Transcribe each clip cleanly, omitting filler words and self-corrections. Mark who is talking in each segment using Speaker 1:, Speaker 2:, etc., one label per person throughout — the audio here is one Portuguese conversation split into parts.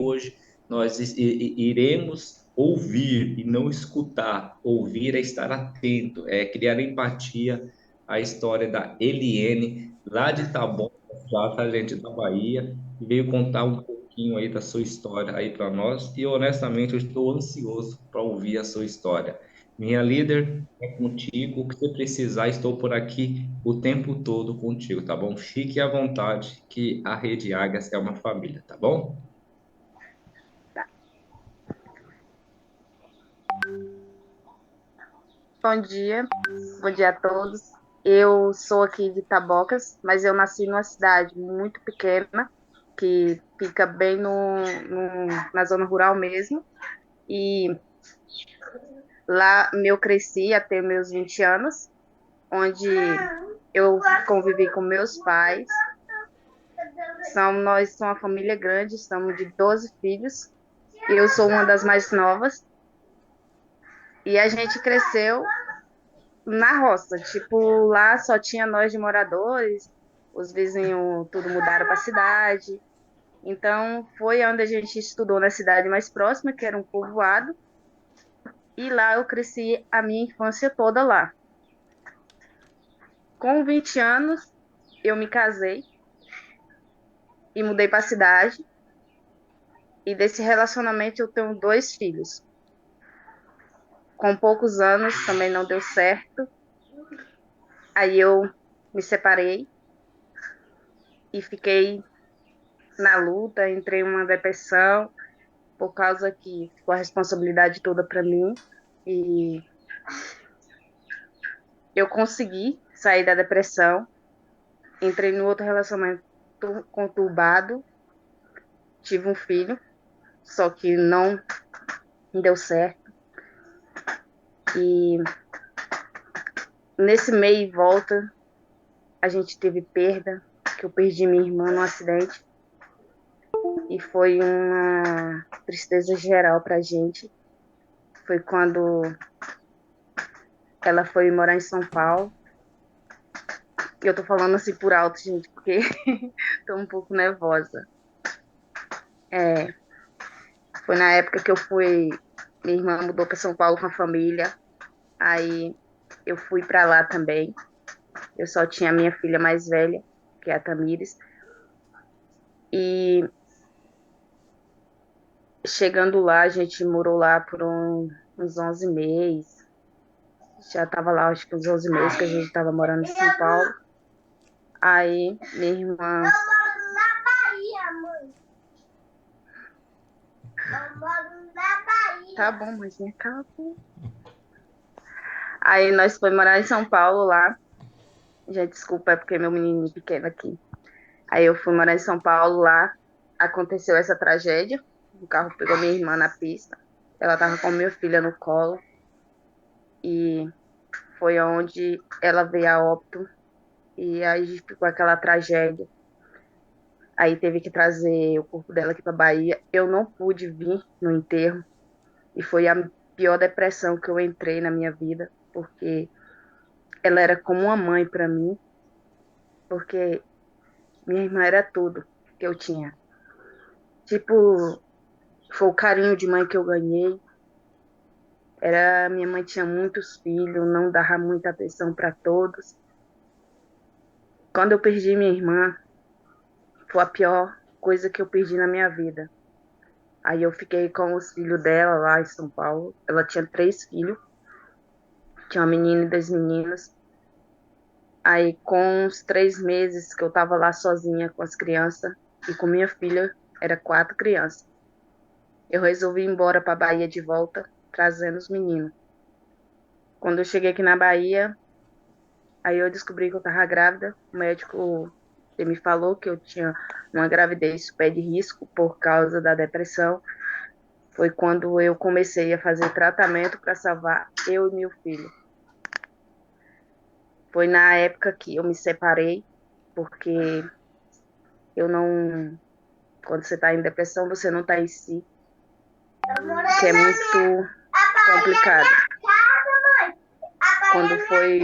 Speaker 1: hoje nós iremos ouvir e não escutar. Ouvir é estar atento, é criar empatia. A história da Eliene, lá de Taboão, já tá, gente, da Bahia, e veio contar um pouquinho aí da sua história aí para nós. E honestamente, eu estou ansioso para ouvir a sua história. Minha líder, é contigo. O que você precisar, estou por aqui o tempo todo contigo, tá bom? Fique à vontade, que a Rede Águias é uma família, tá bom?
Speaker 2: Bom dia a todos. Eu sou aqui de Tabocas, mas eu nasci numa cidade muito pequena, que fica bem na zona rural mesmo. E lá eu cresci até meus 20 anos, onde eu convivi com meus pais. Nós somos uma família grande, somos de 12 filhos. E eu sou uma das mais novas. E a gente cresceu na roça, tipo, lá só tinha nós de moradores, os vizinhos tudo mudaram para a cidade. Então, foi onde a gente estudou na cidade mais próxima, que era um povoado, e lá eu cresci a minha infância toda lá. Com 20 anos, eu me casei e mudei para a cidade, e desse relacionamento eu tenho dois filhos. Com poucos anos também não deu certo, aí eu me separei e fiquei na luta, entrei em uma depressão, por causa que ficou a responsabilidade toda para mim e eu consegui sair da depressão, entrei no outro relacionamento conturbado, tive um filho, só que não deu certo e nesse meio e volta a gente teve perda, que eu perdi minha irmã num acidente e foi uma tristeza geral pra gente. Foi quando ela foi morar em São Paulo. E eu tô falando assim por alto, gente, porque tô um pouco nervosa. É, foi na época que eu fui. Minha irmã mudou para São Paulo com a família. Aí eu fui para lá também. Eu só tinha a minha filha mais velha, que é a Tamires. E chegando lá, a gente morou lá por uns 11 meses. Já tava lá, acho que uns 11 meses que a gente tava morando em São Paulo. Aí minha irmã. Eu moro na Bahia, mãe. Eu moro na Bahia. Tá bom, mãezinha, cala a boca. Aí nós fomos morar em São Paulo lá. Gente, desculpa, é porque meu menininho pequeno aqui. Aí eu fui morar em São Paulo lá. Aconteceu essa tragédia. O carro pegou minha irmã na pista. Ela tava com minha filha no colo. E foi onde ela veio a óbito. E aí ficou aquela tragédia. Aí teve que trazer o corpo dela aqui pra Bahia. Eu não pude vir no enterro. E foi a pior depressão que eu entrei na minha vida. Porque ela era como uma mãe pra mim. Porque minha irmã era tudo que eu tinha. Tipo, foi o carinho de mãe que eu ganhei. Minha mãe tinha muitos filhos, não dava muita atenção para todos. Quando eu perdi minha irmã, foi a pior coisa que eu perdi na minha vida. Aí eu fiquei com os filhos dela lá em São Paulo. Ela tinha três filhos, tinha uma menina e dois meninos. Aí com uns 3 meses que eu tava lá sozinha com as crianças e com minha filha, era quatro crianças. Eu resolvi ir embora para Bahia de volta, trazendo os meninos. Quando eu cheguei aqui na Bahia, aí eu descobri que eu tava grávida. O médico ele me falou que eu tinha uma gravidez super de risco por causa da depressão. Foi quando eu comecei a fazer tratamento para salvar eu e meu filho. Foi na época que eu me separei, porque eu não. Quando você tá em depressão, você não tá em si, que é muito complicado. Quando foi,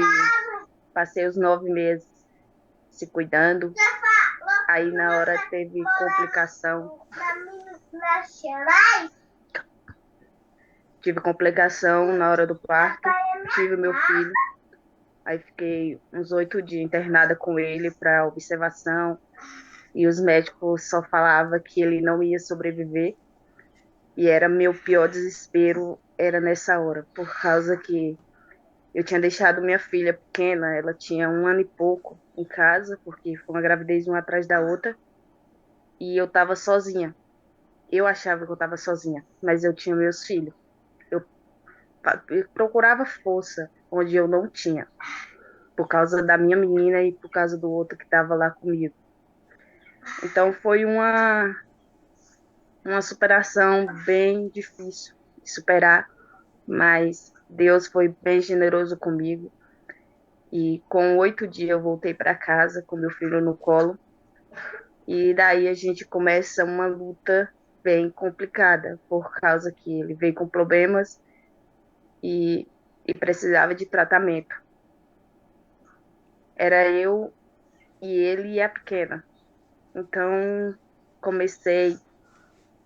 Speaker 2: passei os 9 meses se cuidando, aí na hora teve complicação Tive complicação na hora do parto, tive meu filho. Aí fiquei uns 8 dias internada com ele para observação. E os médicos só falavam que ele não ia sobreviver. E era meu pior desespero, era nessa hora, por causa que eu tinha deixado minha filha pequena, ela tinha 1 ano e pouco em casa, porque foi uma gravidez uma atrás da outra, e eu estava sozinha. Eu achava que eu estava sozinha, mas eu tinha meus filhos. Eu, eu procurava força onde eu não tinha, por causa da minha menina e por causa do outro que estava lá comigo. Então foi uma superação bem difícil de superar, mas Deus foi bem generoso comigo. E com 8 dias eu voltei para casa com meu filho no colo. E daí a gente começa uma luta bem complicada, por causa que ele veio com problemas e, e precisava de tratamento. Era eu e ele e a pequena. Então comecei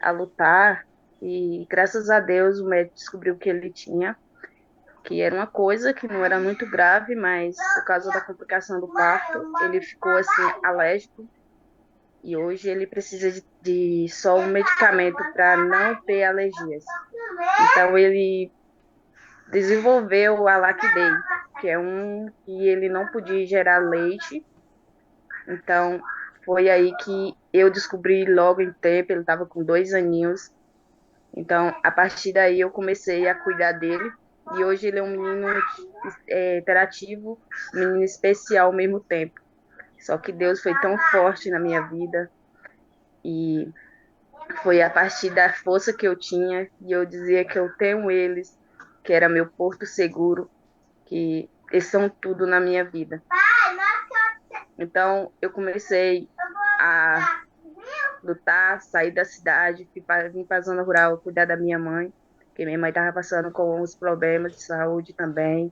Speaker 2: a lutar e graças a Deus o médico descobriu que ele tinha, que era uma coisa que não era muito grave, mas por causa da complicação do parto, ele ficou assim alérgico e hoje ele precisa de só um medicamento para não ter alergias. Então ele desenvolveu a Lactidase, que é um que ele não podia gerar leite. Então foi aí que eu descobri logo em tempo, ele estava com 2 aninhos. Então a partir daí eu comecei a cuidar dele. E hoje ele é um menino hiperativo, um menino especial ao mesmo tempo. Só que Deus foi tão forte na minha vida e foi a partir da força que eu tinha e eu dizia que eu tenho eles, que era meu porto seguro, que eles são tudo na minha vida. Então eu comecei a lutar, sair da cidade, vim para a zona rural cuidar da minha mãe, porque minha mãe estava passando com uns problemas de saúde também.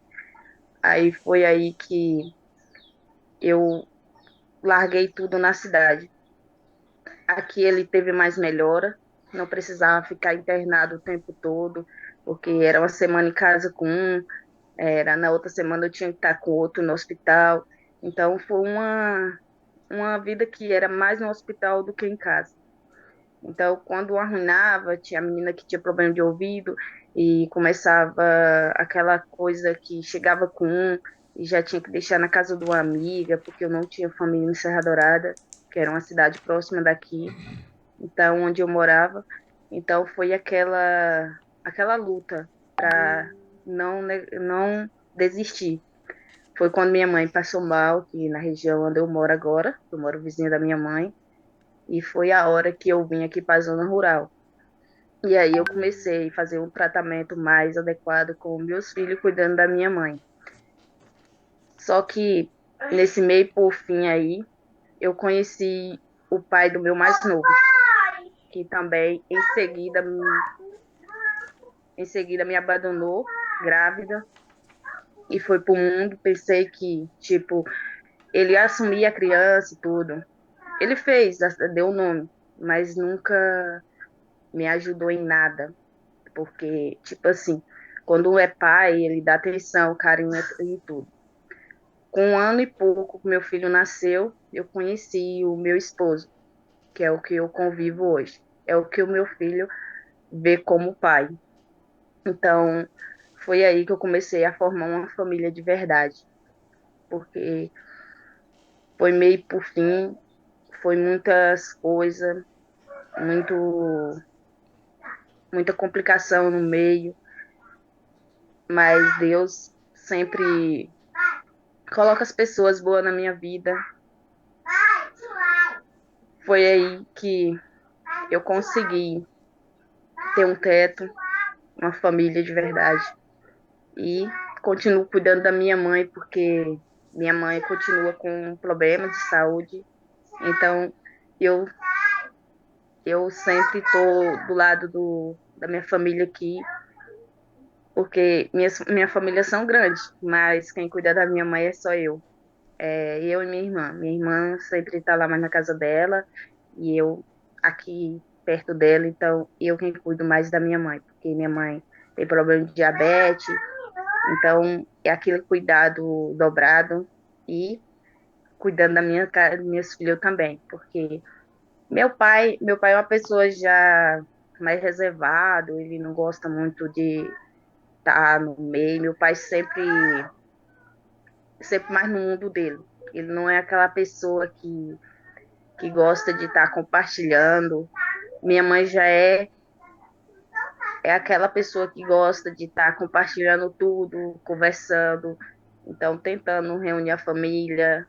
Speaker 2: Aí foi aí que eu larguei tudo na cidade. Aqui ele teve mais melhora, não precisava ficar internado o tempo todo, porque era uma semana em casa com um, era na outra semana eu tinha que estar com outro no hospital. Então foi uma vida que era mais no hospital do que em casa. Então, quando arruinava, tinha a menina que tinha problema de ouvido e começava aquela coisa que chegava com um e já tinha que deixar na casa de uma amiga, porque eu não tinha família em Serra Dourada, que era uma cidade próxima daqui, então onde eu morava. Então foi aquela luta para não desistir. Foi quando minha mãe passou mal, que na região onde eu moro agora, eu moro vizinha da minha mãe, e foi a hora que eu vim aqui para a zona rural. E aí eu comecei a fazer um tratamento mais adequado com meus filhos, cuidando da minha mãe. Só que nesse meio por fim aí, eu conheci o pai do meu mais novo, que também em seguida me abandonou, grávida, e foi pro mundo. Pensei que, tipo, ele ia assumir a criança e tudo. Ele fez, deu o nome, mas nunca me ajudou em nada. Porque, tipo assim, quando é pai, ele dá atenção, carinho e tudo. Com 1 ano e pouco que meu filho nasceu, eu conheci o meu esposo, que é o que eu convivo hoje. É o que o meu filho vê como pai. Então, foi aí que eu comecei a formar uma família de verdade. Porque foi meio por fim, foi muitas coisas, muito, muita complicação no meio, mas Deus sempre coloca as pessoas boas na minha vida. Foi aí que eu consegui ter um teto, uma família de verdade. E continuo cuidando da minha mãe, porque minha mãe continua com um problema de saúde. Então, eu, eu sempre estou do lado da minha família aqui, porque minha família são grandes, mas quem cuida da minha mãe é só eu. É eu e minha irmã. Minha irmã sempre está lá mais na casa dela, e eu aqui perto dela, então eu quem cuido mais da minha mãe, porque minha mãe tem problema de diabetes, então é aquele cuidado dobrado e cuidando da minha casa, meus filhos também, porque meu pai é uma pessoa já mais reservado, ele não gosta muito de estar no meio. Meu pai sempre mais no mundo dele. Ele não é aquela pessoa que gosta de estar compartilhando. Minha mãe já é aquela pessoa que gosta de estar compartilhando tudo, conversando, então tentando reunir a família.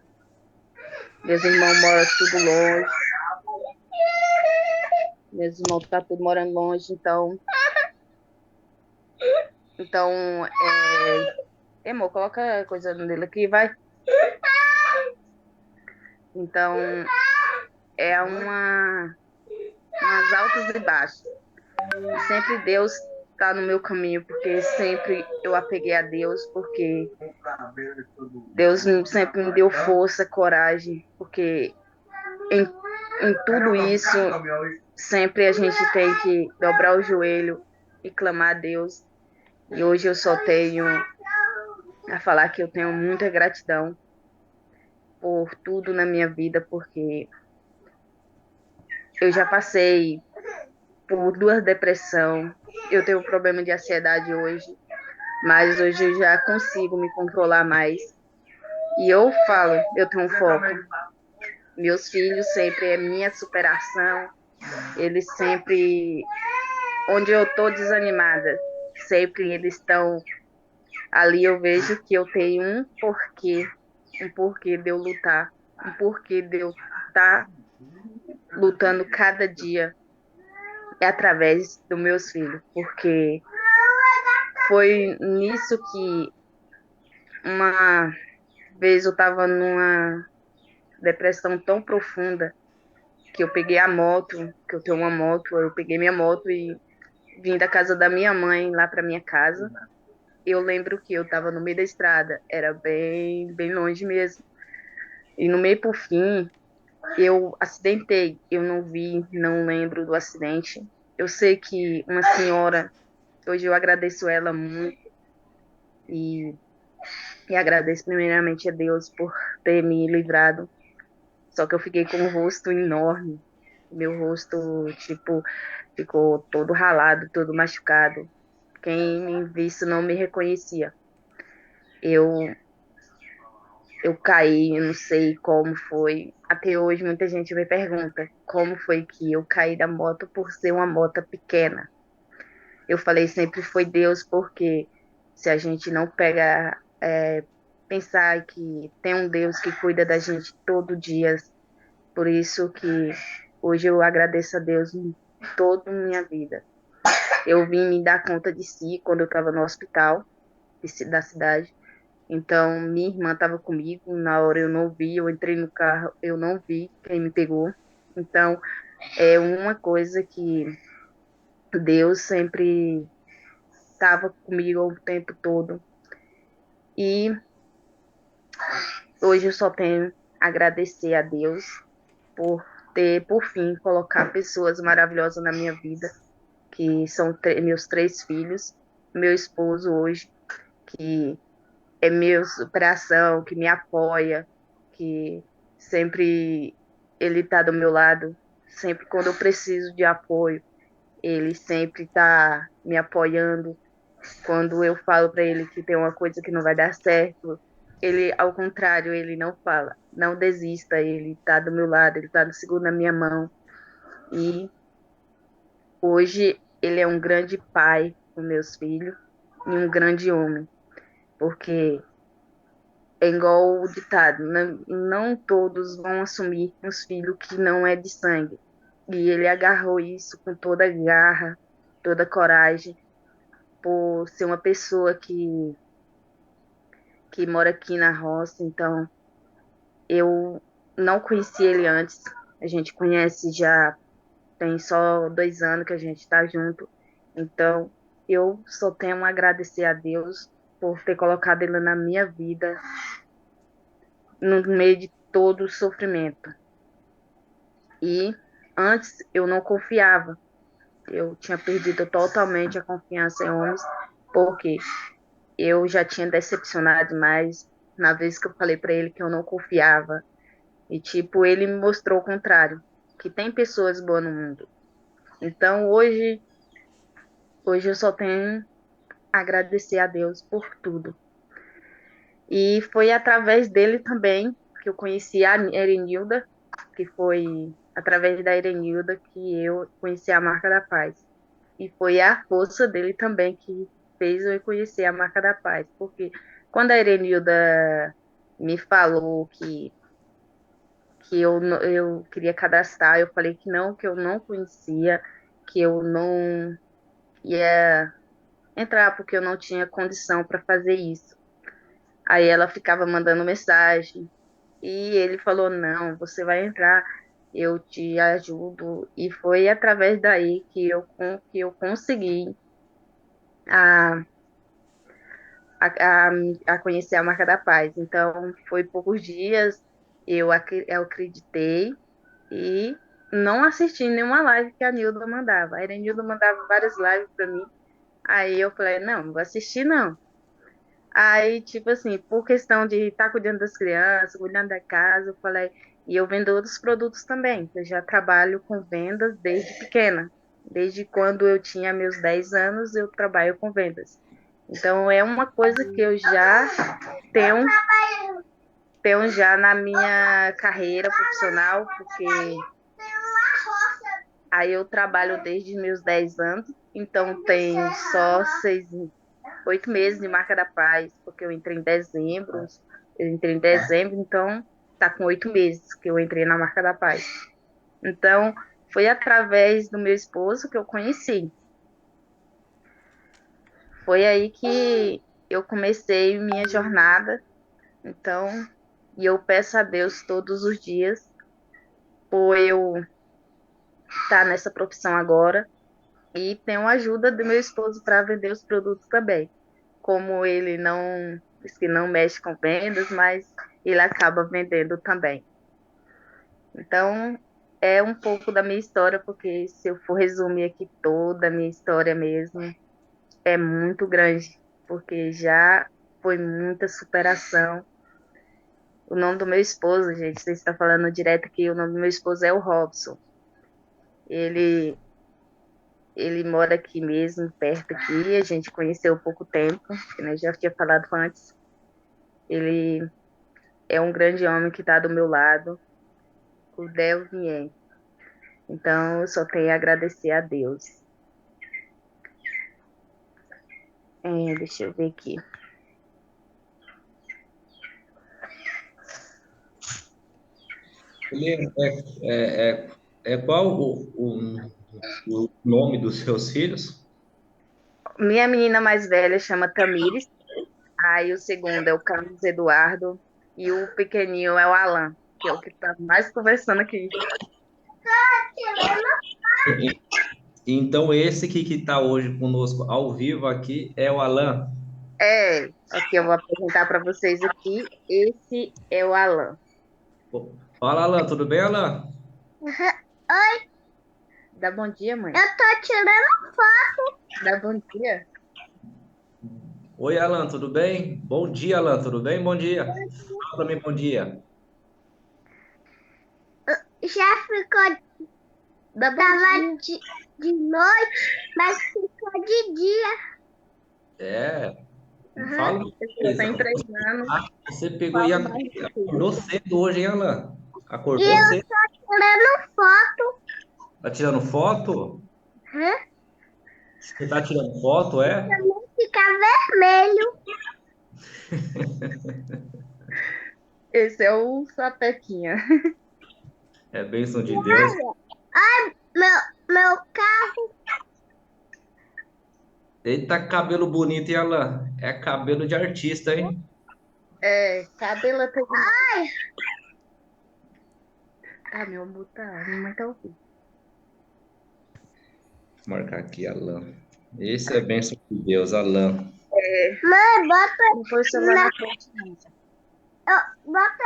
Speaker 2: Meus irmãos moram tudo longe, meus irmãos tá tudo morando longe, amor, coloca a coisa dele aqui, vai. Então, é umas altas e baixas. E sempre Deus está no meu caminho, porque sempre eu apeguei a Deus, porque Deus sempre me deu força, coragem, porque em, em tudo isso, sempre a gente tem que dobrar o joelho e clamar a Deus. E hoje eu só tenho a falar que eu tenho muita gratidão por tudo na minha vida, porque eu já passei por duas depressões, eu tenho um problema de ansiedade hoje, mas hoje eu já consigo me controlar mais. E eu falo, eu tenho um foco. Meus filhos sempre é minha superação, eles sempre, onde eu tô desanimada, sempre eles estão ali. Eu vejo que eu tenho um porquê de eu lutar, um porquê de eu estar lutando cada dia é através dos meus filhos, porque foi nisso que uma vez eu estava numa depressão tão profunda que eu peguei a moto, que eu tenho uma moto, eu peguei minha moto e vim da casa da minha mãe lá para minha casa. Eu lembro que eu estava no meio da estrada, era bem, bem longe mesmo. E no meio por fim, eu acidentei. Eu não vi, não lembro do acidente. Eu sei que uma senhora, hoje eu agradeço ela muito e, e agradeço primeiramente a Deus por ter me livrado. Só que eu fiquei com um rosto enorme. Meu rosto, tipo, ficou todo ralado, todo machucado. Quem me visse não me reconhecia. Eu, eu caí, eu não sei como foi. Até hoje muita gente me pergunta como foi que eu caí da moto por ser uma moto pequena. Eu falei sempre foi Deus, porque se a gente não pega, pensar que tem um Deus que cuida da gente todo dia, por isso que hoje eu agradeço a Deus em toda a minha vida. Eu vim me dar conta de si quando eu estava no hospital da cidade. Então, minha irmã estava comigo. Na hora eu não vi, eu entrei no carro, eu não vi quem me pegou. Então, é uma coisa que Deus sempre estava comigo o tempo todo. E hoje eu só tenho a agradecer a Deus por ter, por fim, colocar pessoas maravilhosas na minha vida, que são meus três filhos, meu esposo hoje, que é meu superação, que me apoia, que sempre ele está do meu lado, sempre quando eu preciso de apoio, ele sempre está me apoiando. Quando eu falo para ele que tem uma coisa que não vai dar certo, ele, ao contrário, ele não fala, não desista, ele está do meu lado, ele está seguro na minha mão. E hoje ele é um grande pai com meus filhos e um grande homem, porque é igual o ditado, não todos vão assumir uns filhos que não é de sangue. E ele agarrou isso com toda a garra, toda a coragem, por ser uma pessoa que mora aqui na roça. Então, eu não conheci ele antes. A gente conhece já tem só 2 anos que a gente está junto. Então, eu só tenho a agradecer a Deus por ter colocado ele na minha vida no meio de todo o sofrimento. E antes eu não confiava. Eu tinha perdido totalmente a confiança em homens, porque eu já tinha decepcionado demais na vez que eu falei para ele que eu não confiava. E, tipo, ele me mostrou o contrário, que tem pessoas boas no mundo. Então, hoje eu só tenho a agradecer a Deus por tudo. E foi através dele também que eu conheci a Erenilda, que foi através da Erenilda que eu conheci a Marca da Paz. E foi a força dele também que fez eu conhecer a Marca da Paz. Porque quando a Erenilda me falou que eu queria cadastrar, eu falei que eu não conhecia, que eu não ia entrar porque eu não tinha condição para fazer isso. Aí ela ficava mandando mensagem e ele falou: Não, você vai entrar, eu te ajudo. E foi através daí que eu consegui a, a, a conhecer a Marca da Paz. Então, foi poucos dias, eu acreditei e não assisti nenhuma live que a Nilda mandava. A Nilda mandava várias lives para mim. Aí eu falei: Não vou assistir não. Aí, tipo assim, por questão de estar cuidando das crianças, cuidando da casa, eu falei, e eu vendo outros produtos também, que eu já trabalho com vendas desde pequena. Desde quando eu tinha meus 10 anos, eu trabalho com vendas. Então, é uma coisa que eu já tenho, tenho já na minha carreira profissional, porque aí eu trabalho desde meus 10 anos, então tem só 8 meses de Marca da Paz, porque eu entrei em dezembro, então tá com 8 meses que eu entrei na Marca da Paz. Então, foi através do meu esposo que eu conheci. Foi aí que eu comecei minha jornada. Então, e eu peço a Deus todos os dias por eu estar nessa profissão agora e tenho a ajuda do meu esposo para vender os produtos também. Como ele não, diz que não mexe com vendas, mas ele acaba vendendo também. Então, é um pouco da minha história, porque se eu for resumir aqui toda a minha história mesmo, é muito grande, porque já foi muita superação. O nome do meu esposo, gente, você está falando direto aqui, o nome do meu esposo é o Robson. Ele, ele mora aqui mesmo, perto aqui, a gente conheceu há pouco tempo, né, já tinha falado antes. Ele é um grande homem que está do meu lado, o Del Vier. Então, eu só tenho a agradecer a Deus. Deixa eu ver aqui.
Speaker 1: Ele é qual o nome dos seus filhos?
Speaker 2: Minha menina mais velha chama Tamires, aí o segundo é o Carlos Eduardo e o pequenininho é o Alan, que é o que está mais conversando aqui.
Speaker 1: E- Então, esse que está hoje conosco ao vivo aqui é o Alan.
Speaker 2: Aqui eu vou apresentar para vocês aqui. Esse é o Alan.
Speaker 1: Pô, fala, Alan, tudo bem, Alan?
Speaker 2: Oi, dá bom dia, mãe. Eu tô tirando foto. Dá bom dia.
Speaker 1: Oi, Alan, tudo bem? Bom dia, Alan, tudo bem? Bom dia. Fala para mim, bom dia.
Speaker 2: Já ficou. Dá bom Tava dia. De noite, mas ficou de dia.
Speaker 1: É,
Speaker 2: Aham.
Speaker 1: fala uma
Speaker 2: Eu
Speaker 1: coisa.
Speaker 2: tenho 3 anos.
Speaker 1: Você pegou e
Speaker 2: Falo mais do que.
Speaker 1: acordou cedo hoje, hein, Alan?
Speaker 2: E
Speaker 1: Acordou
Speaker 2: eu
Speaker 1: cedo.
Speaker 2: tô tirando foto.
Speaker 1: Tá tirando foto?
Speaker 2: Hã?
Speaker 1: Você tá tirando foto, é?
Speaker 2: Também fica vermelho. Esse é o Sapequinha.
Speaker 1: É bênção de Deus.
Speaker 2: Ai, meu carro.
Speaker 1: Eita, cabelo bonito, hein, Alan? É cabelo de artista, hein?
Speaker 2: Cabelo até demais. Ai. Meu amor, tá. Minha mãe tá ouvindo.
Speaker 1: Vou marcar aqui, Alan. Esse é bênção de Deus, Alan.
Speaker 2: Mãe, bota. Não foi o celular na frente, não. Bota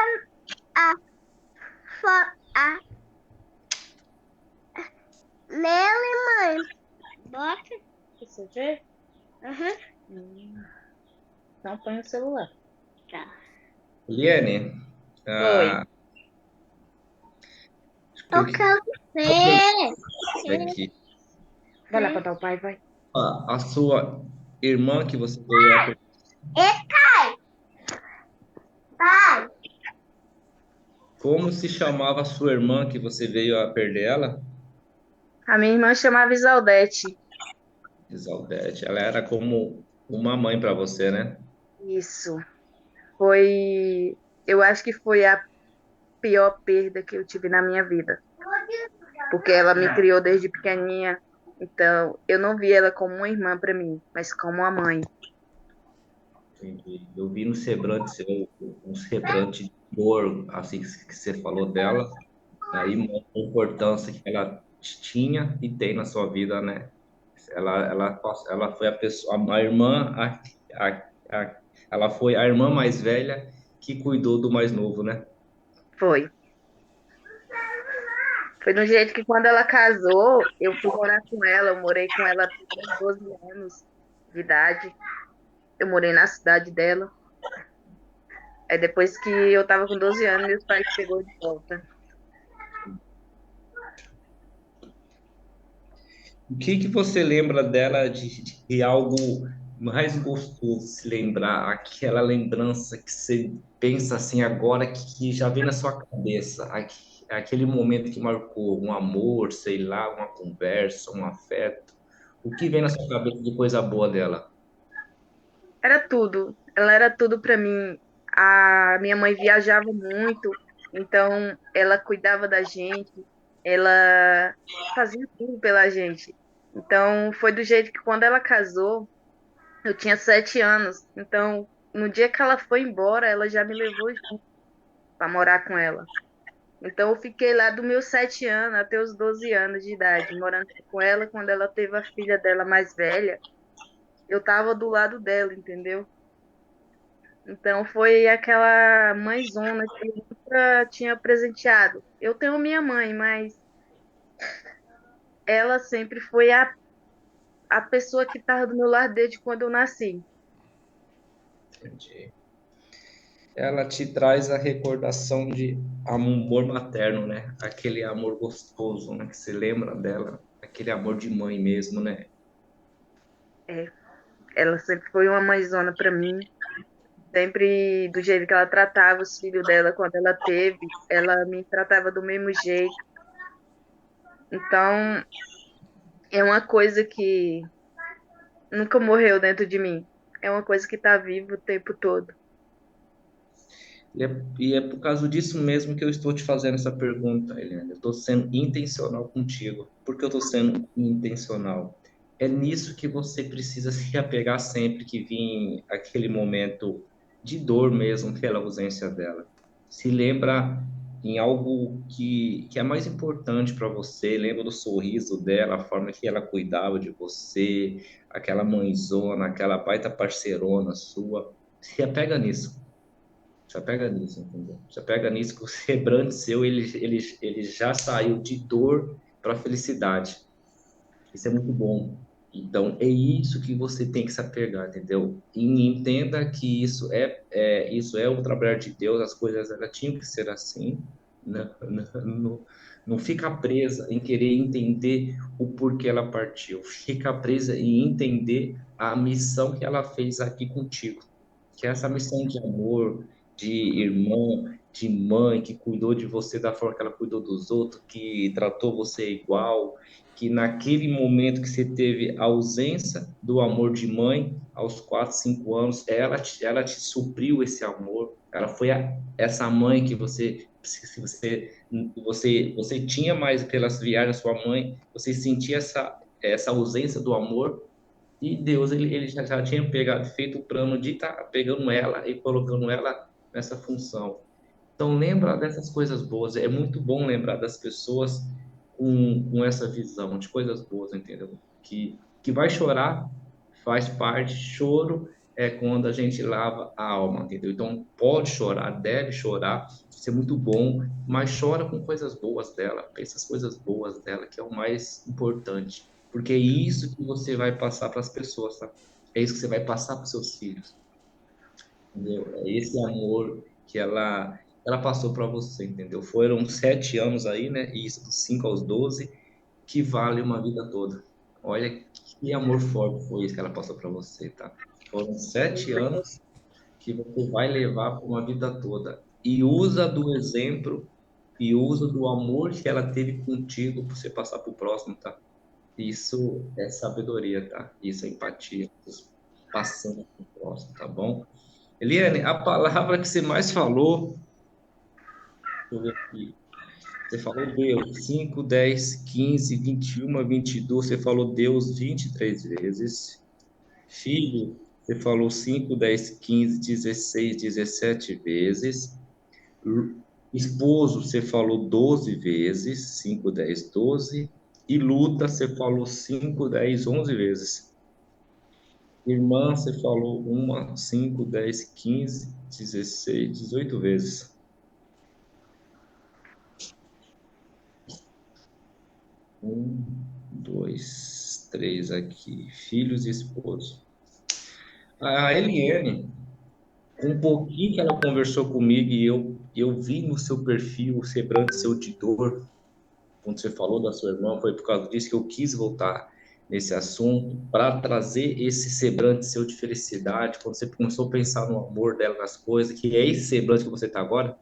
Speaker 2: a foto.
Speaker 3: Nele, mãe. Bota.
Speaker 2: Você vê?
Speaker 3: Aham.
Speaker 2: Então põe o celular.
Speaker 3: Tá.
Speaker 1: Eliane,
Speaker 2: Oi.
Speaker 1: ah,
Speaker 3: Eu
Speaker 1: que
Speaker 3: quero
Speaker 1: você
Speaker 3: ver.
Speaker 1: aqui.
Speaker 2: Vai lá contar o pai, vai.
Speaker 1: A sua irmã que você veio a
Speaker 3: Pai.
Speaker 1: como se chamava a sua irmã que você veio a perder ela?
Speaker 2: A minha irmã chamava Isaldete.
Speaker 1: Isaldete. Ela era como uma mãe para você, né?
Speaker 2: Isso. Foi. Eu acho que foi a pior perda que eu tive na minha vida. Porque ela me criou desde pequenininha. Então, eu não vi ela como uma irmã para mim, mas como uma mãe.
Speaker 1: Entendi. Eu vi no semblante seu, um semblante de dor, assim que você falou dela, aí mostra a importância que ela tinha e tem na sua vida, né? Ela foi a pessoa, a irmã, ela foi a irmã mais velha que cuidou do mais novo, né?
Speaker 2: Foi. Foi do jeito que quando ela casou, eu fui morar com ela. Eu morei com ela até os 12 anos de idade. Eu morei na cidade dela. Aí depois que eu tava com 12 anos, meus pais pegou de volta.
Speaker 1: O que que você lembra dela de algo mais gostoso se lembrar? Aquela lembrança que você pensa assim agora que já vem na sua cabeça, aquele momento que marcou um amor, sei lá, uma conversa, um afeto. O que vem na sua cabeça de coisa boa dela?
Speaker 2: Era tudo. Ela era tudo para mim. A minha mãe viajava muito, então ela cuidava da gente, ela fazia tudo pela gente. Então foi do jeito que quando ela casou, eu tinha 7 anos. Então no dia que ela foi embora, ela já me levou junto para morar com ela. Então eu fiquei lá dos meus 7 anos até os 12 anos de idade, morando com ela. Quando ela teve a filha dela mais velha, eu tava do lado dela, entendeu? Então foi aquela mãezona que eu nunca tinha presenteado. Eu tenho minha mãe, mas ela sempre foi a pessoa que estava do meu lado desde quando eu nasci.
Speaker 1: Entendi. Ela te traz a recordação de amor materno, né? Aquele amor gostoso, né? Que você lembra dela, aquele amor de mãe mesmo, né?
Speaker 2: É, ela sempre foi uma mãezona para mim, sempre do jeito que ela tratava os filhos dela quando ela teve, ela me tratava do mesmo jeito. Então, é uma coisa que nunca morreu dentro de mim. É uma coisa que está viva o tempo todo.
Speaker 1: E é por causa disso mesmo que eu estou te fazendo essa pergunta, Eliane. Eu estou sendo intencional contigo. Por que eu estou sendo intencional? É nisso que você precisa se apegar sempre que vir aquele momento de dor mesmo pela ausência dela. Se lembra em algo que é mais importante para você, lembra do sorriso dela, a forma que ela cuidava de você, aquela mãezona, aquela baita parceirona sua. Se apega nisso. Já pega nisso, entendeu? Já pega nisso que o rebrande seu, ele já saiu de dor para felicidade. Isso é muito bom. Então, é isso que você tem que se apegar, entendeu? E entenda que isso é o trabalho de Deus, as coisas elas tinham que ser assim. Não, não fica presa em querer entender o porquê ela partiu. Fica presa em entender a missão que ela fez aqui contigo, que é essa missão de amor, de irmã, de mãe, que cuidou de você da forma que ela cuidou dos outros, que tratou você igual, que naquele momento que você teve a ausência do amor de mãe, aos 4, 5 anos, ela te supriu esse amor. Ela foi essa mãe que você tinha mais pelas viagens da sua mãe, você sentia essa ausência do amor, e Deus, ele já tinha pegado, feito o plano de estar pegando ela e colocando ela nessa função. Então, lembra dessas coisas boas. É muito bom lembrar das pessoas com essa visão de coisas boas, entendeu? Que vai chorar, faz parte, choro. é quando a gente lava a alma, entendeu? Então, pode chorar, deve chorar, isso é muito bom, mas chora com coisas boas dela, pensa as coisas boas dela, que é o mais importante, porque é isso que você vai passar para as pessoas, tá? É isso que você vai passar para os seus filhos, entendeu? É esse amor que ela passou para você, entendeu? Foram 7 anos aí, né? E isso dos 5 aos 12 que vale uma vida toda. Olha que amor forte foi isso que ela passou para você, tá? Foram 7 anos que você vai levar por uma vida toda. E usa do exemplo e usa do amor que ela teve contigo para você passar para o próximo, tá? Isso é sabedoria, tá? Isso é empatia. Passando para o próximo, tá bom? Eliane, a palavra que você mais falou, deixa eu ver aqui. Você falou Deus 5, 10, 15, 21, 22. Você falou Deus 23 vezes. Filho, você falou 5, 10, 15, 16, 17 vezes. Esposo, você falou 12 vezes. 5, 10, 12. E luta, você falou 5, 10, 11 vezes. Irmã, você falou uma, 5, 10, 15, 16, 18 vezes. Um, dois, três aqui. Filhos e esposo. A Eliane, um pouquinho que ela conversou comigo e eu vi no seu perfil o semblante seu de dor, quando você falou da sua irmã, foi por causa disso que eu quis voltar nesse assunto, para trazer esse semblante seu de felicidade, quando você começou a pensar no amor dela, nas coisas, que é esse semblante que você está agora,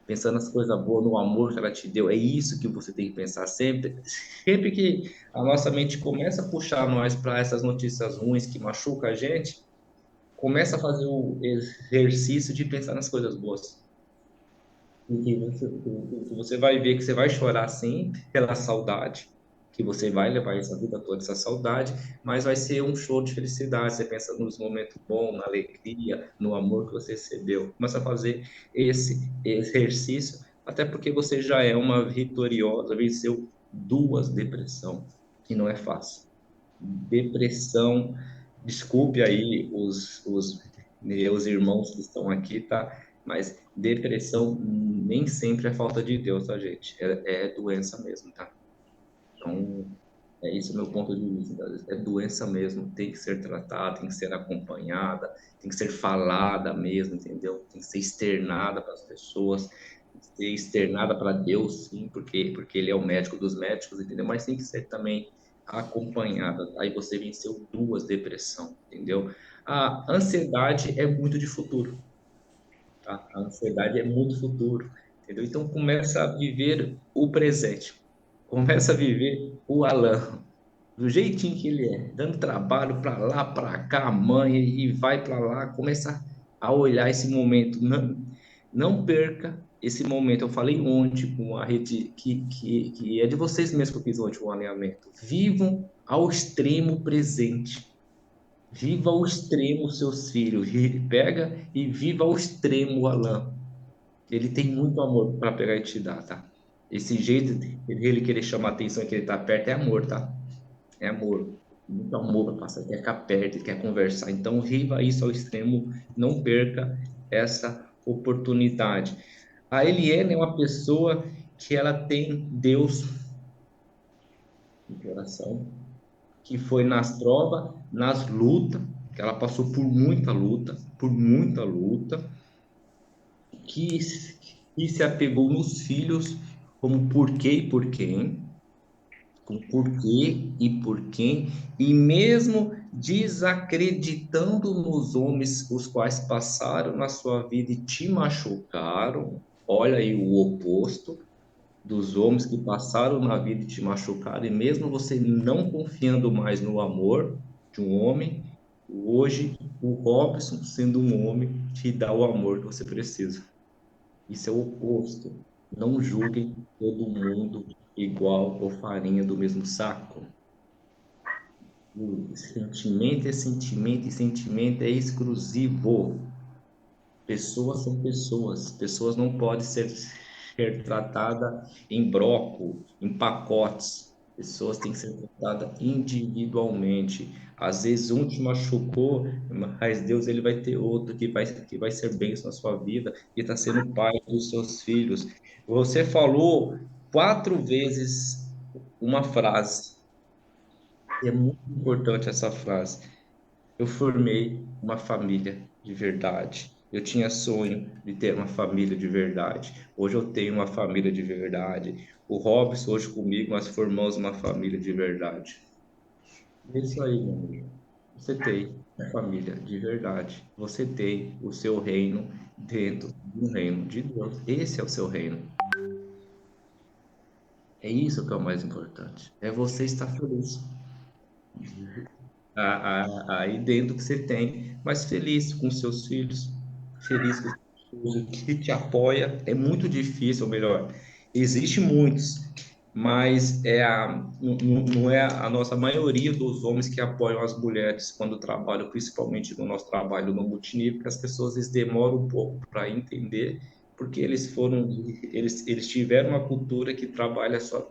Speaker 1: pensando nas coisas boas, no amor que ela te deu, é isso que você tem que pensar sempre. Sempre que a nossa mente começa a puxar nós para essas notícias ruins que machucam a gente, começa a fazer o exercício de pensar nas coisas boas. E que você vai ver que você vai chorar sim pela saudade, que você vai levar essa vida toda, essa saudade, mas vai ser um show de felicidade. Você pensa nos momentos bons, na alegria, no amor que você recebeu. Começa a fazer esse exercício, até porque você já é uma vitoriosa, venceu 2 depressão, e não é fácil. Depressão, desculpe aí os meus irmãos que estão aqui, tá? Mas depressão nem sempre é falta de Deus, tá, gente? É doença mesmo, tá? Então, é isso o meu ponto de vista. É doença mesmo, tem que ser tratada, tem que ser acompanhada, tem que ser falada mesmo, entendeu? Tem que ser externada para as pessoas, tem que ser externada para Deus, sim, porque Ele é o médico dos médicos, entendeu? Mas tem que ser também acompanhada. Aí você venceu 2 depressão, entendeu? A ansiedade é muito de futuro, tá? A ansiedade é muito futuro, entendeu? Então começa a viver o presente, começa a viver o Alan, do jeitinho que ele é, dando trabalho para lá, para cá, mãe, e vai para lá, começa a olhar esse momento. Não perca esse momento. Eu falei ontem com a rede que é de vocês mesmos que eu fiz ontem o alinhamento. Vivam ao extremo presente. Viva ao extremo os seus filhos. Pega e viva ao extremo o Alan. Ele tem muito amor para pegar e te dar, tá? Esse jeito dele querer chamar a atenção que ele tá perto é amor, tá? É amor. Muito amor para passar. Ele quer ficar perto, ele quer conversar. Então, viva isso ao extremo. Não perca essa oportunidade. A Eliane é uma pessoa que ela tem Deus no coração, que foi nas provas, nas lutas, que ela passou por muita luta, que, que se apegou nos filhos como porquê e por quem, com porquê e por quem, e mesmo desacreditando nos homens os quais passaram na sua vida e te machucaram, olha aí o oposto dos homens que passaram na vida e te machucaram, e mesmo você não confiando mais no amor de um homem, hoje o Robson, sendo um homem, te dá o amor que você precisa. Isso é o oposto. Não julguem todo mundo igual ou farinha do mesmo saco. O sentimento é sentimento e sentimento é exclusivo. Pessoas são pessoas. Pessoas não podem ser tratadas em bloco, em pacotes. Pessoas têm que ser tratadas individualmente. Às vezes um te machucou, mas Deus ele vai ter outro que vai ser bênção na sua vida e está sendo pai dos seus filhos. Você falou 4 vezes uma frase. E é muito importante essa frase. Eu formei uma família de verdade. Eu tinha sonho de ter uma família de verdade. Hoje eu tenho uma família de verdade. O Robson hoje comigo, nós formamos uma família de verdade. É isso aí, meu amigo. Você tem uma família de verdade. Você tem o seu reino dentro do reino de Deus. Esse é o seu reino. É isso que é o mais importante. É você estar feliz. Aí dentro que você tem, mas feliz com seus filhos, feliz com o esposo que te apoia. É muito difícil, ou melhor, existe muitos, mas não é a nossa maioria dos homens que apoiam as mulheres quando trabalham, principalmente no nosso trabalho no multinível, que as pessoas eles demoram um pouco para entender, porque eles tiveram uma cultura que trabalha só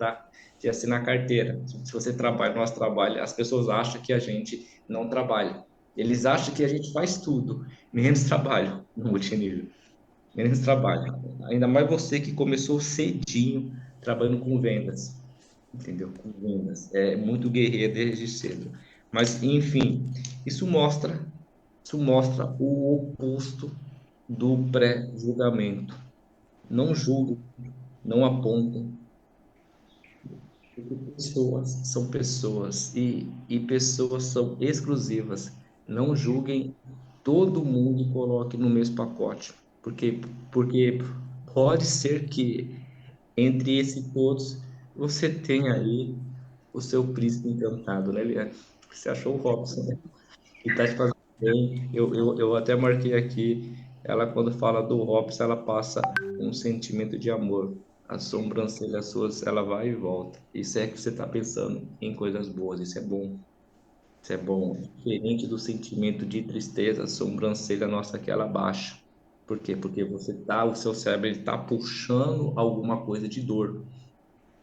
Speaker 1: de assinar carteira. Se você trabalha, nós trabalha, as pessoas acham que a gente não trabalha. Eles acham que a gente faz tudo, menos trabalho no multinível, menos trabalho. Ainda mais você que começou cedinho trabalhando com vendas, entendeu? Com vendas. É muito guerreiro desde cedo. Mas, enfim, isso mostra, isso mostra o oposto do pré-julgamento. Não julguem, não apontem, porque pessoas são pessoas e pessoas são exclusivas. Não julguem todo mundo e coloque no mesmo pacote. Porque pode ser que entre esses todos você tenha aí o seu príncipe encantado, né, Eliane? Você achou o Robson, né? E tá te fazendo bem. Eu até marquei aqui, ela quando fala do Robson, ela passa um sentimento de amor. As sobrancelhas suas, ela vai e volta. Isso é que você está pensando em coisas boas, isso é bom. Isso é bom. Diferente do sentimento de tristeza, a sobrancelha nossa que ela baixa. Por quê? Porque o seu cérebro ele tá puxando alguma coisa de dor.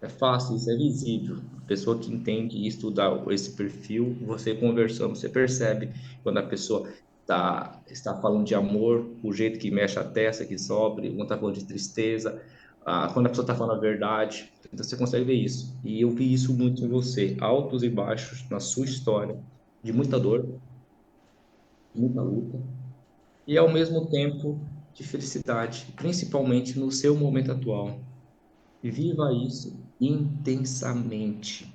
Speaker 1: É fácil, isso é visível. A pessoa que entende e estuda esse perfil, você conversando, você percebe quando a pessoa está falando de amor, o jeito que mexe a testa, que sobe, quando está falando de tristeza, quando a pessoa está falando a verdade. Então você consegue ver isso. E eu vi isso muito em você, altos e baixos na sua história, de muita dor, de muita luta, e ao mesmo tempo de felicidade, principalmente no seu momento atual. Viva isso intensamente.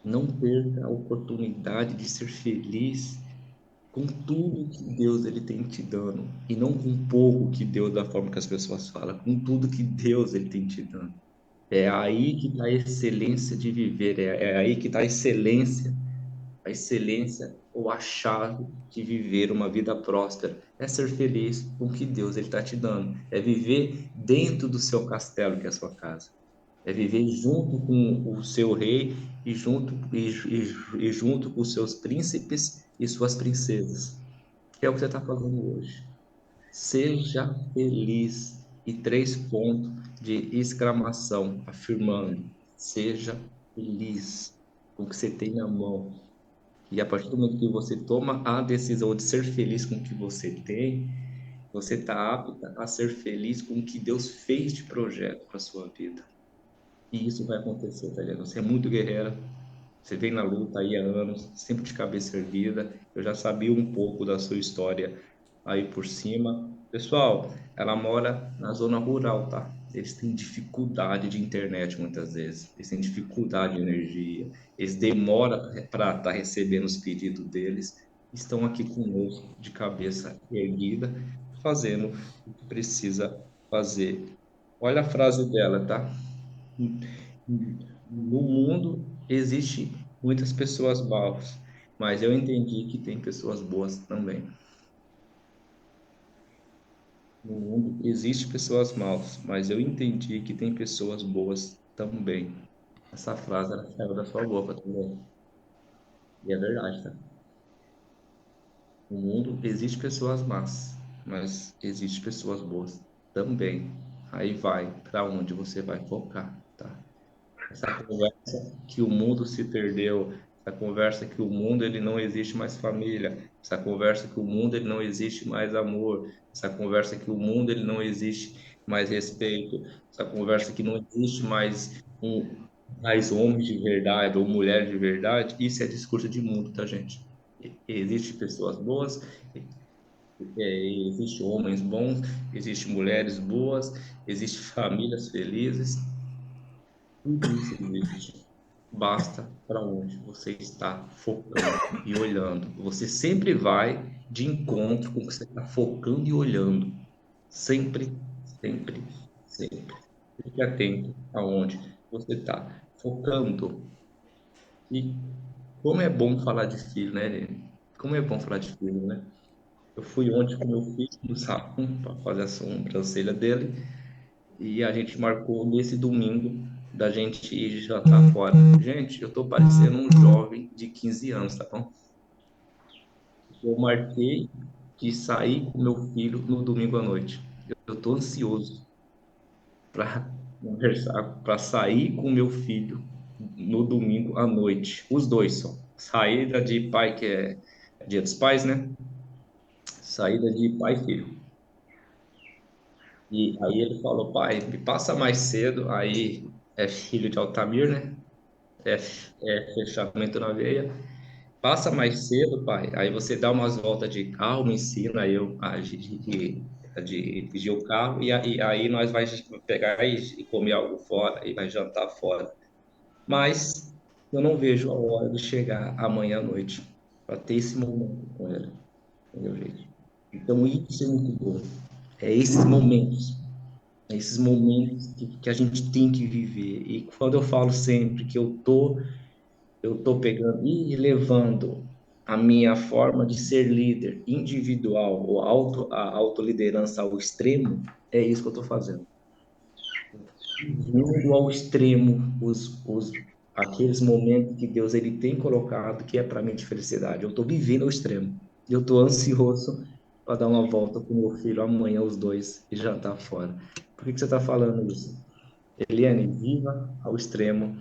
Speaker 1: Não perca a oportunidade de ser feliz com tudo que Deus ele tem te dando e não com pouco que Deus, da forma que as pessoas falam, com tudo que Deus ele tem te dando. É aí que está a excelência de viver, é aí que está a excelência ou a chave de viver uma vida próspera. É ser feliz com o que Deus ele está te dando, é viver dentro do seu castelo, que é a sua casa. É viver junto com o seu rei e junto com os seus príncipes e suas princesas. Que é o que você está fazendo hoje. Seja feliz. E 3 pontos de exclamação, afirmando: seja feliz com o que você tem na mão. E a partir do momento que você toma a decisão de ser feliz com o que você tem, você está apta a ser feliz com o que Deus fez de projeto para sua vida. E isso vai acontecer, tá ligado? Você é muito guerreira, você vem na luta aí há anos, sempre de cabeça erguida. Eu já sabia um pouco da sua história aí por cima. Pessoal, ela mora na zona rural, tá? Eles têm dificuldade de internet muitas vezes, eles têm dificuldade de energia, eles demoram para estar recebendo os pedidos deles. Estão aqui conosco, de cabeça erguida, fazendo o que precisa fazer. Olha a frase dela, tá? No mundo existe muitas pessoas maus, mas eu entendi que tem pessoas boas também. No mundo existe pessoas maus, mas eu entendi que tem pessoas boas também. Essa frase ela saiu da sua boca também. E é verdade, tá? No mundo existe pessoas más, mas existe pessoas boas também. Aí vai para onde você vai focar, tá? essa conversa que o mundo se perdeu, essa conversa que o mundo ele não existe mais família, essa conversa que o mundo ele não existe mais amor, essa conversa que o mundo ele não existe mais respeito, essa conversa que não existe mais homens de verdade ou mulheres de verdade, isso é discurso de mundo, tá, gente? Existem pessoas boas, existem homens bons, existem mulheres boas, existem famílias felizes, tudo isso existe. Basta para onde você está focando e olhando. Você sempre vai de encontro com o que você está focando e olhando. Sempre, sempre, sempre. Fique atento aonde você está focando. E como é bom falar de filho, né, Helene? Como é bom falar de filho, né? Eu fui ontem com meu filho no salão para fazer a sobrancelha dele e a gente marcou nesse domingo da gente ir jantar fora. Gente, eu tô parecendo um jovem de 15 anos, tá bom? Eu marquei de sair com meu filho no domingo à noite. Eu tô ansioso para conversar, para sair com meu filho no domingo à noite. Os dois só. Saída de pai, que é Dia dos Pais, né? Saída de pai e filho. E aí ele falou, pai, me passa mais cedo. Aí é filho de Altamir, né? É, é fechamento na veia. Passa mais cedo, pai. Aí você dá umas voltas de carro, me ensina eu a dirigir o carro. E aí nós vai pegar e comer algo fora e vai jantar fora. Mas eu não vejo a hora de chegar amanhã à noite para ter esse momento com ele. Entendeu, gente? Então isso é muito bom. É esses momentos. É esses momentos que a gente tem que viver. E quando eu falo sempre que eu tô pegando e levando a minha forma de ser líder individual, ou a autoliderança ao extremo, é isso que eu estou fazendo. Indo ao extremo aqueles momentos que Deus ele tem colocado que é para mim de felicidade. Eu estou vivendo ao extremo. Eu estou ansioso para dar uma volta com meu filho amanhã, os dois, e jantar fora. Por que você está falando isso? Eliane, viva ao extremo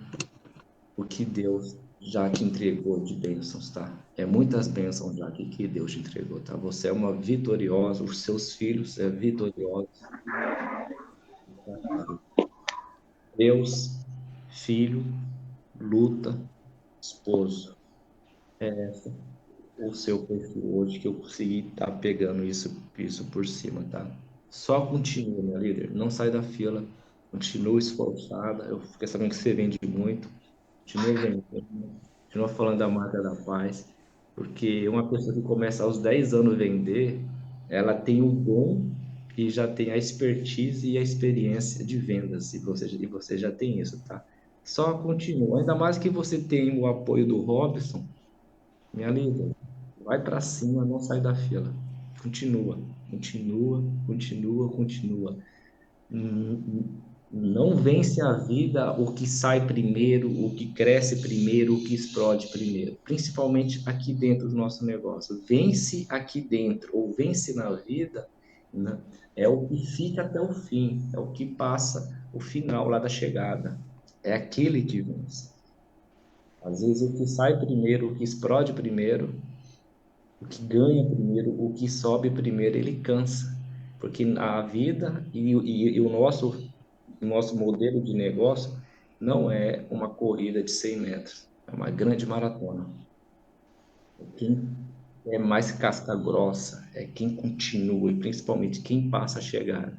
Speaker 1: o que Deus já te entregou de bênçãos, tá? É muitas bênçãos já que Deus te entregou, tá? Você é uma vitoriosa, os seus filhos é vitoriosos. Deus, filho, luta, esposo. O seu perfil hoje que eu consegui estar pegando isso por cima, tá? Só continua, minha líder. Não sai da fila. Continua esforçada. Eu fiquei sabendo que você vende muito. Continua vendendo. Continua falando da marca da paz. Porque uma pessoa que começa aos 10 anos a vender, ela tem o dom e já tem a expertise e a experiência de vendas. E você já tem isso, tá? Só continua. Ainda mais que você tem o apoio do Robson, minha líder. Vai para cima, não sai da fila. Continua, continua, continua, continua. Não vence a vida o que sai primeiro, o que cresce primeiro, o que explode primeiro. Principalmente aqui dentro do nosso negócio. Vence aqui dentro, ou vence na vida, né? É o que fica até o fim, é o que passa o final lá da chegada. É aquele que vence. Às vezes o que sai primeiro, o que explode primeiro, o que ganha primeiro, o que sobe primeiro, ele cansa. Porque a vida e o nosso modelo de negócio não é uma corrida de 100 metros, é uma grande maratona. Quem é mais casca grossa é quem continua e principalmente quem passa a chegar.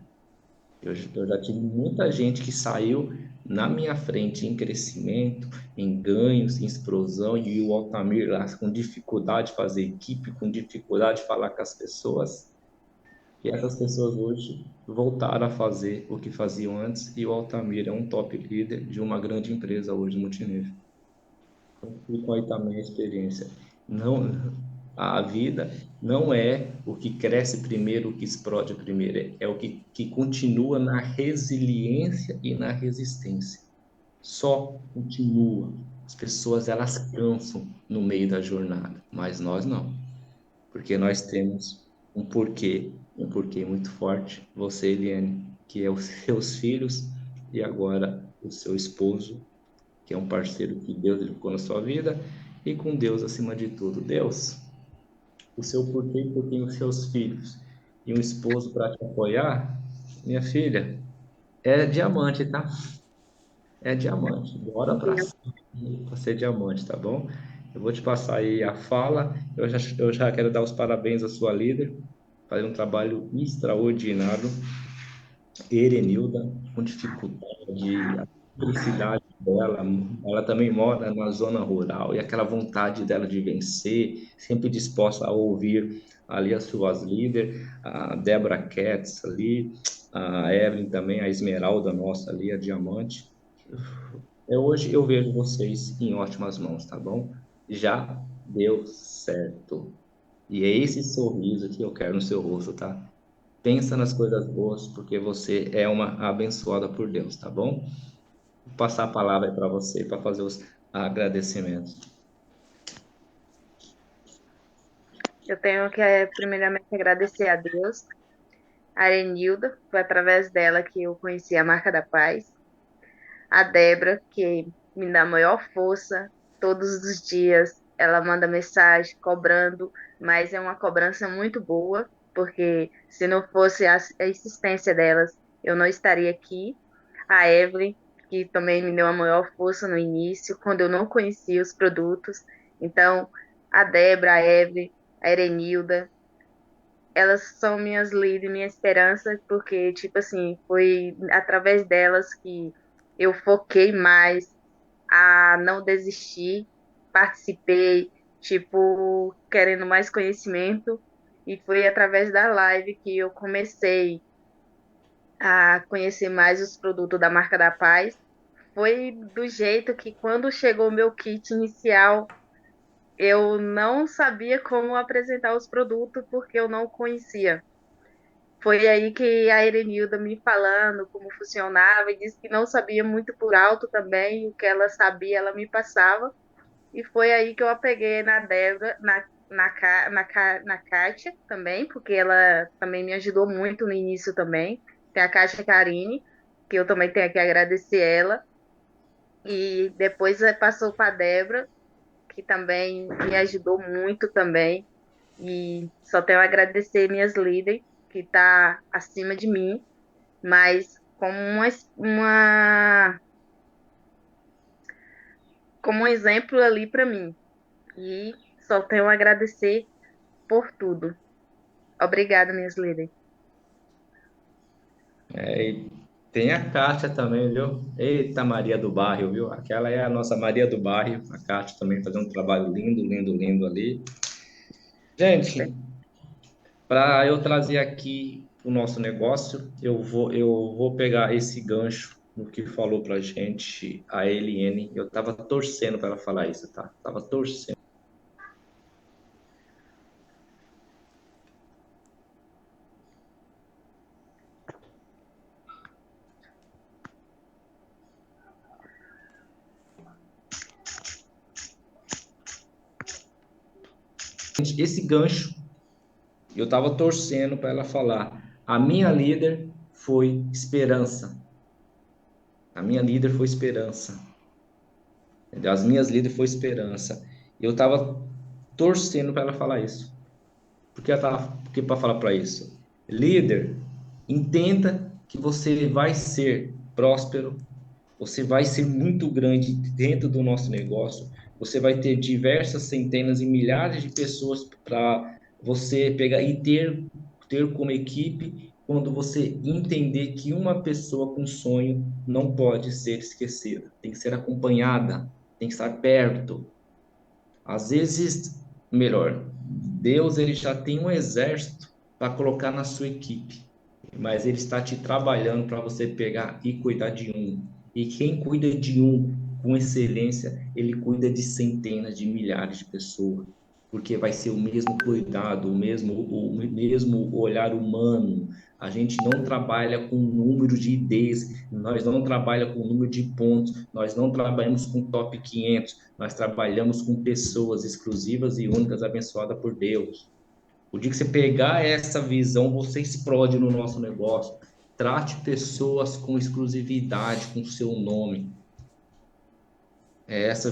Speaker 1: Eu já tive muita gente que saiu na minha frente em crescimento, em ganhos, em explosão, e o Altamir lá com dificuldade de fazer equipe, com dificuldade de falar com as pessoas. E essas pessoas hoje voltaram a fazer o que faziam antes, e o Altamir é um top líder de uma grande empresa hoje multinível. Ficam aí também a experiência. Não, a vida não é o que cresce primeiro, o que explode primeiro, é o que continua na resiliência e na resistência. Só continua. As pessoas elas cansam no meio da jornada, mas nós não, porque nós temos um porquê muito forte. Você, Eliane, que é os seus filhos e agora o seu esposo que é um parceiro que Deus colocou na sua vida, e com Deus acima de tudo. Deus, o seu porquê que eu tenho seus filhos e um esposo para te apoiar, minha filha, é diamante, tá? É diamante. Bora para ser diamante, tá bom? Eu vou te passar aí a fala. Eu já quero dar os parabéns à sua líder, fazer um trabalho extraordinário. Erenilda, com dificuldade, a felicidade dela, ela também mora na zona rural e aquela vontade dela de vencer, sempre disposta a ouvir ali as suas líderes, a Débora Katz ali, a Evelyn também, a Esmeralda nossa ali, a Diamante. Hoje eu vejo vocês em ótimas mãos, tá bom? Já deu certo. E é esse sorriso que eu quero no seu rosto, tá? Pensa nas coisas boas, porque você é uma abençoada por Deus, tá bom? Vou passar a palavra para você para fazer os agradecimentos.
Speaker 2: Eu tenho que, primeiramente, agradecer a Deus, a Arenilda, foi através dela que eu conheci a Marca da Paz, a Débora, que me dá a maior força todos os dias. Ela manda mensagem cobrando, mas é uma cobrança muito boa, porque se não fosse a insistência delas, eu não estaria aqui. A Evelyn, que também me deu a maior força no início, quando eu não conhecia os produtos. Então, a Débora, a Evelyn, a Erenilda, elas são minhas líderes, minha esperança, porque, tipo assim, foi através delas que eu foquei mais a não desistir, participei, tipo, querendo mais conhecimento, e foi através da live que eu comecei a conhecer mais os produtos da Marca da Paz. Foi do jeito que quando chegou o meu kit inicial, eu não sabia como apresentar os produtos porque eu não conhecia. Foi aí que a Erenilda me falando como funcionava e disse que não sabia muito por alto também, o que ela sabia, ela me passava. E foi aí que eu apeguei na Débora, na Kátia também, porque ela também me ajudou muito no início também. Tem a Kátia Karine, que eu também tenho que agradecer ela. E depois passou para a Débora, que também me ajudou muito também. E só tenho a agradecer minhas líderes, que está acima de mim, mas como como um exemplo ali para mim. E só tenho a agradecer por tudo. Obrigada, minhas líderes.
Speaker 1: E tem a Kátia também, viu? Eita, Maria do Bairro, viu? Aquela é a nossa Maria do Bairro. A Kátia também fazendo um trabalho lindo, lindo, lindo ali. Gente, para eu trazer aqui o nosso negócio, eu vou pegar esse gancho no que falou pra gente a Eliane. Eu tava torcendo para ela falar isso, tá? Tava torcendo. Esse gancho, eu tava torcendo para ela falar. A minha líder foi esperança. A minha líder foi esperança. Entendeu? As minhas líderes foi esperança. Eu tava torcendo para ela falar isso. Porque para falar para isso? Líder, entenda que você vai ser próspero, você vai ser muito grande dentro do nosso negócio, você vai ter diversas centenas e milhares de pessoas para você pegar e ter como equipe quando você entender que uma pessoa com sonho não pode ser esquecida, tem que ser acompanhada, tem que estar perto. Às vezes, melhor, Deus ele já tem um exército para colocar na sua equipe, mas ele está te trabalhando para você pegar e cuidar de um. E quem cuida de um com excelência, ele cuida de centenas de milhares de pessoas, porque vai ser o mesmo cuidado, o mesmo olhar humano. A gente não trabalha com número de IDs, nós não trabalhamos com número de pontos, nós não trabalhamos com top 500, nós trabalhamos com pessoas exclusivas e únicas abençoadas por Deus. O dia que você pegar essa visão, você explode no nosso negócio. Trate pessoas com exclusividade, com seu nome. Essa